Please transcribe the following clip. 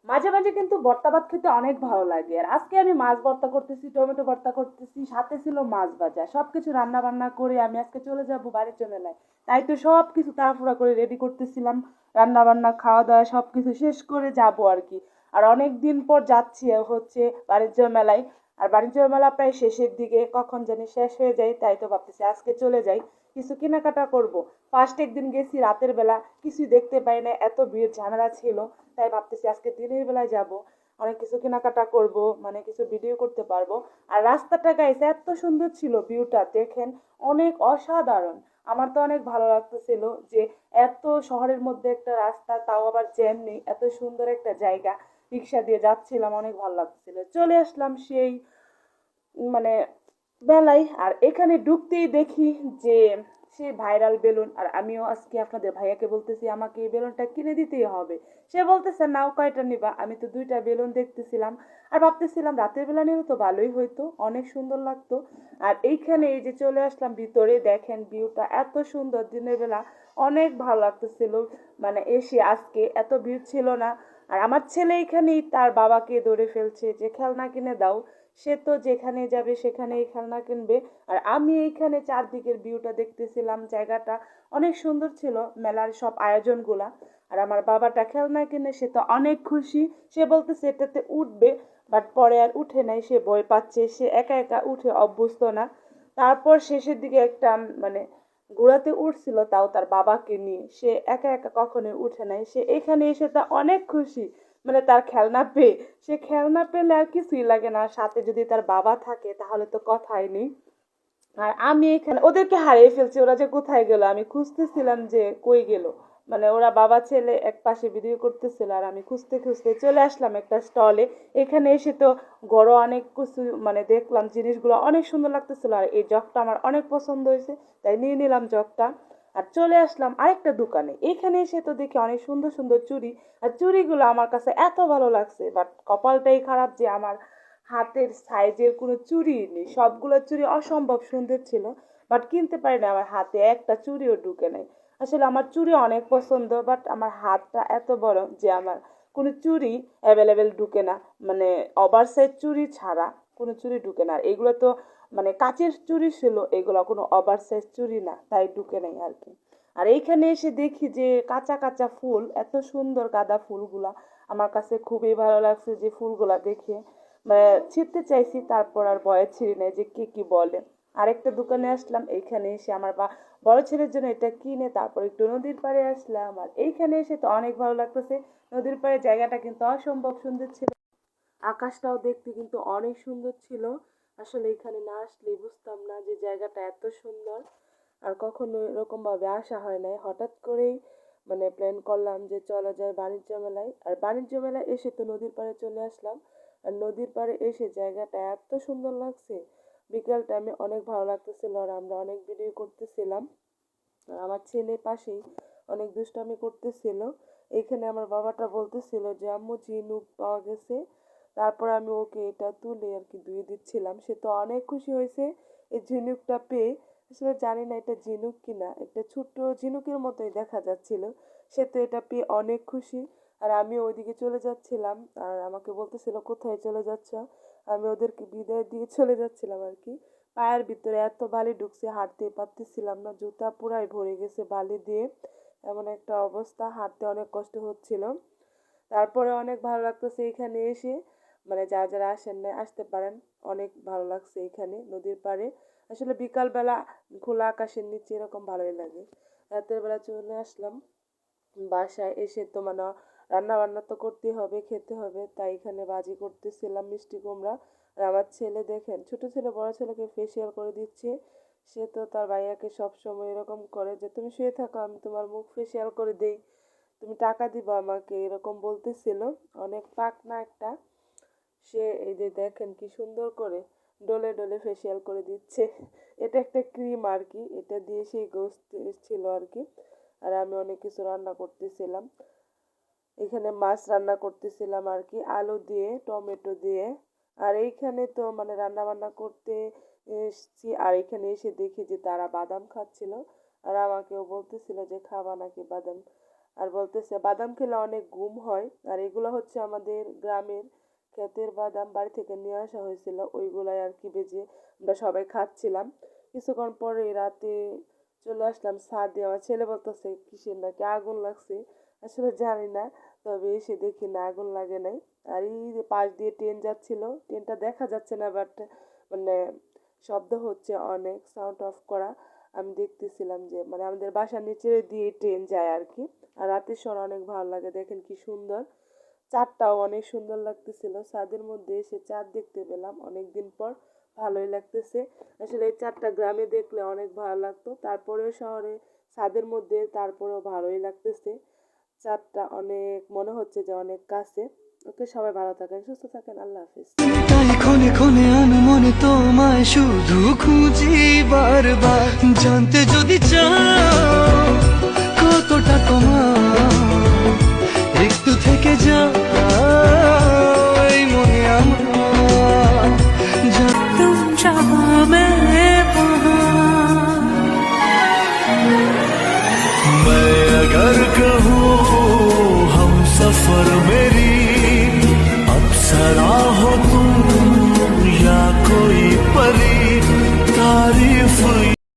মাঝে মাঝে কিন্তু ভর্তা ভাত খেতে অনেক ভালো লাগে। আর আজকে আমি মাছ ভর্তা করতেছি, টমেটো ভর্তা করতেছি, সাথে ছিল মাছ ভাজা। সবকিছু রান্না বান্না করে আমি আজকে চলে যাব বাড়ির মেলায়। তাই তো সব কিছু তাড়াহুড়া করে রেডি করতেছিলাম। রান্না বান্না খাওয়া দাওয়া সব কিছু শেষ করে যাব আর কি। আর অনেক দিন পর যাচ্ছি হচ্ছে বাণিজ্য মেলায়। আর বাণিজ্য মেলা প্রায় শেষের দিকে, কখন জানি শেষ হয়ে যায়, তাই তো ভাবতেছি আজকে চলে যাই, কিছু কেনাকাটা করব। ফার্স্ট একদিন গেছি রাতের বেলা, কিছুই দেখতে পাই না, এত ভিড় ঝামেলা ছিল। তাই ভাবতেছি আজকে দিনের বেলায় যাব, অনেক কিছু কেনাকাটা করব, মানে কিছু ভিডিও করতে পারবো। আর রাস্তাটা গাইছে এত সুন্দর ছিল, ভিউটা দেখেন, অনেক অসাধারণ। আমার তো অনেক ভালো লাগতেছিল যে এত শহরের মধ্যে একটা রাস্তা, তাও আবার জ্যাম নেই, এত সুন্দর একটা জায়গা। রিক্সা দিয়ে যাচ্ছিলাম, অনেক ভালো লাগতেছিল। চলে আসলাম সেই মানে বেলায়। আর এখানে ঢুকতেই দেখি যে সে ভাইরাল বেলুন। আর আমিও আজকে আপনাদের ভাইয়াকে বলতেছি আমাকে এই বেলুনটা কিনে দিতেই হবে। সে বলতেছে নাও, কয়টা নিবা? আমি তো দুইটা বেলুন দেখতেছিলাম আর ভাবতেছিলাম রাতের বেলা নিলে তো ভালোই হইতো, অনেক সুন্দর লাগতো। আর এইখানে এই যে চলে আসলাম ভিতরে, দেখেন ভিউটা এত সুন্দর, দিনের বেলা অনেক ভালো লাগতেছিল। মানে এসে আজকে এত ভিড় ছিল না। আর আমার ছেলে এখানেই তার বাবাকে ধরে ফেলছে যে খেলনা কিনে দাও। সে তো যেখানে যাবে সেখানেই খেলনা কিনবে। আর আমি এইখানে চারদিকের ভিউটা দেখতেছিলাম, জায়গাটা অনেক সুন্দর ছিল, মেলার সব আয়োজনগুলা। আর আমার বাবাটা খেলনা কিনে সে তো অনেক খুশি। সে বলতেছে এটাতে উঠবে, বাট পরে আর উঠে নাই, সে ভয় পাচ্ছে, সে একা একা উঠে অভ্যস্ত না। তারপর শেষের দিকে একটা মানে ঘোড়াতে উঠছিল, তাও তার বাবাকে নিয়ে, সে একা একা কখনোই উঠে নাই। সে এখানে এসে তা অনেক খুশি, মানে তার খেলনা পেয়ে। সে খেলনা পেলে আর কিছুই লাগে না, সাথে যদি তার বাবা থাকে তাহলে তো কথাই নেই। আর আমি এখানে ওদেরকে হারিয়ে ফেলছি, ওরা যে কোথায় গেল আমি খুঁজতেছিলাম যে কই গেল। মানে ওরা বাবা ছেলে এক পাশে ভিডিও করতেছিল আর আমি খুঁজতে খুঁজতে চলে আসলাম একটা স্টলে। এখানে এসে তো গড় অনেক কিছু মানে দেখলাম, জিনিসগুলো অনেক সুন্দর লাগতেছিল। আর এই জগটা আমার অনেক পছন্দ হয়েছে, তাই নিয়ে নিলাম জগটা। আর চলে আসলাম আরেকটা দোকানে। এখানে এসে তো দেখি অনেক সুন্দর সুন্দর চুড়ি। আর চুড়িগুলো আমার কাছে এত ভালো লাগছে, বাট কপালটাই খারাপ যে আমার হাতের সাইজের কোনো চুড়ি নেই। সবগুলো চুড়ি অসম্ভব সুন্দর ছিল, বাট কিনতে পারি না, আমার হাতে একটা চুড়িও ঢুকে নাই। আসলে আমার চুড়ি অনেক পছন্দ, বাট আমার হাতটা এত বড় যে আমার কোনো চুড়ি অ্যাভেলেবেল ঢুকে না। মানে ওভার সাইজ চুড়ি ছাড়া কোনো চুড়ি ঢুকে না। আর এগুলো তো মানে কাচের চুড়ি ছিল, এগুলো কোনো ওভার সাইজ চুড়ি না, তাই ঢুকে নাই আর কি। আর এইখানে এসে দেখি যে কাঁচা কাঁচা ফুল, এত সুন্দর গাঁদা ফুলগুলা। আমার কাছে খুবই ভালো লাগছে যে ফুলগুলা দেখে, মানে ছিঁড়তে চাইছি, তারপর আর ভয়ে ছিঁড়ি নাই যে কে কি বলে। আরেকটা দোকানে আসলাম, এইখানে এসে আমার বড় ছেলের জন্য এটা কিনে তারপর একটু নদীর পাড়ে আসলাম। আর এইখানে এসে তো অনেক ভালো লাগতেছে। নদীর পাড়ে জায়গাটা কিন্তু অসম্ভব সুন্দর ছিল, আকাশটাও দেখতে কিন্তু অনেক সুন্দর ছিল। আসলে এখানে না আসলে বুঝতাম না যে জায়গাটা এত সুন্দর। আর কখনো এরকম ভাবে আসা হয় নাই, হঠাৎ করেই মানে প্ল্যান করলাম যে চলা যায় বাণিজ্য মেলায়। আর বাণিজ্য মেলায় এসে তো নদীর পাড়ে চলে আসলাম। আর নদীর পাড়ে এসে জায়গাটা এত সুন্দর লাগছে, বিকেল টাইমে অনেক ভালো লাগতেছিল। আর আমরা অনেক ভিডিও করতেছিলাম। আর আমার ছেলে পাশেই অনেক দুষ্টামি করতেছিল। এইখানে আমার বাবাটা বলতেছিল যে আম্মু ঝিনুক পাওয়া গেছে। তারপর আমি ওকে এটা তুলে আর কি ধুয়ে দিচ্ছিলাম, সে তো অনেক খুশি হয়েছে এই ঝিনুকটা পেয়ে। আসলে জানি না এটা ঝিনুক কিনা, একটা ছোট্ট ঝিনুকের মতোই দেখা যাচ্ছিল। সে তো এটা পেয়ে অনেক খুশি। আর আমি ওইদিকে চলে যাচ্ছিলাম, আর আমাকে বলতেছিল কোথায় চলে যাচ্ছ। আমি ওদেরকে বিদায় দিয়ে চলে যাচ্ছিলাম আর কি। পায়ের ভিতরে এত বালি ঢুকছে, হাঁটতে পারতেছিলাম না, জুতা পুরাই ভরে গেছে বালি দিয়ে। এমন একটা অবস্থা, হাঁটতে অনেক কষ্ট হচ্ছিল। তারপরে অনেক ভালো লাগতেছে এখানে এসে। মানে যারা যারা আসেন না আসতে পারেন, অনেক ভালো লাগছে এখানে নদীর পাড়ে। আসলে বিকালবেলা খোলা আকাশের নিচে এরকম ভালোই লাগে। রাতের বেলা চলে আসলাম বাসায়। এসে তো মানে রান্না বান্না তো করতেই হবে, খেতে হবে, তাই এখানে বাজি করতেছিলাম মিষ্টি কুমড়া। আর আমার ছেলে দেখেন, ছোট ছেলে বড় ছেলেকে ফেসিয়াল করে দিচ্ছে। সে তো তার ভাইয়াকে সবসময় এরকম করে যে তুমি শুয়ে থাকো, আমি তোমার মুখ ফেসিয়াল করে দেই, তুমি টাকা দিবা আমাকে, এরকম বলতেছিল। অনেক পাকনা একটা। সে এই যে দেখেন কি সুন্দর করে ডলে ডলে ফেসিয়াল করে দিচ্ছে। এটা একটা ক্রিম আর কি, এটা দিয়ে সেই গোস্ত ছিল আর কি। আর আমি অনেক কিছু রান্না করতেছিলাম। এখানে মাছ রান্না করতেছিলাম আর কি, আলু দিয়ে টমেটো দিয়ে। আর এইখানে তো মানে রান্না বান্না করতে এসছি, আর এখানে এসে দেখি যে তারা বাদাম খাচ্ছিল। আর আমাকেও বলতেছিল যে খাবা নাকি বাদাম। আর বলতেছে বাদাম খেলে অনেক ঘুম হয়। আর এগুলো হচ্ছে আমাদের গ্রামের ক্ষেতের বাদাম, বাড়ি থেকে নিয়ে আসা হয়েছিল, ওইগুলাই আর কি ভেজে আমরা সবাই খাচ্ছিলাম। কিছুক্ষণ পরে রাতে চলে আসলাম ছাদে। আমার ছেলে বলতেছে কিসের নাকি আগুন লাগছে, আসলে জানি না, তবে এসে দেখি না আগুন লাগে নাই। আর এই যে পাশ দিয়ে ট্রেন যাচ্ছিল, ট্রেনটা দেখা যাচ্ছে না, বাট মানে শব্দ হচ্ছে অনেক, সাউন্ড অফ করা। আমি দেখতেছিলাম যে মানে আমাদের বাসার নিচে দিয়ে ট্রেন যায় আর কি। আর রাতের সময় অনেক ভালো লাগে, দেখেন কি সুন্দর। চাঁদটাও অনেক সুন্দর লাগতেছিল, ছাদের মধ্যে এসে চাঁদ দেখতে পেলাম অনেক দিন পর, ভালোই লাগতেছে। আসলে এই চাঁদটা গ্রামে দেখলে অনেক ভালো লাগতো, তারপরেও শহরে ছাদের মধ্যে তারপরেও ভালোই লাগতেছে। চাঁদটা অনেক মনে হচ্ছে যে অনেক কাছে। ওকে, সবাই ভালো থাকেন, সুস্থ থাকেন, আল্লাহ হাফিজ। তাই ক্ষণে ক্ষণে আনমনে তোমায় শুধু খুঁজি বারবার, জানতে যদি চাও কতটা তোমার, একটু থেকে যাও এই মনে আমার, तुम जहाँ मैं मैं अगर कहूँ हम सफर मेरी अप्सरा हो तुम।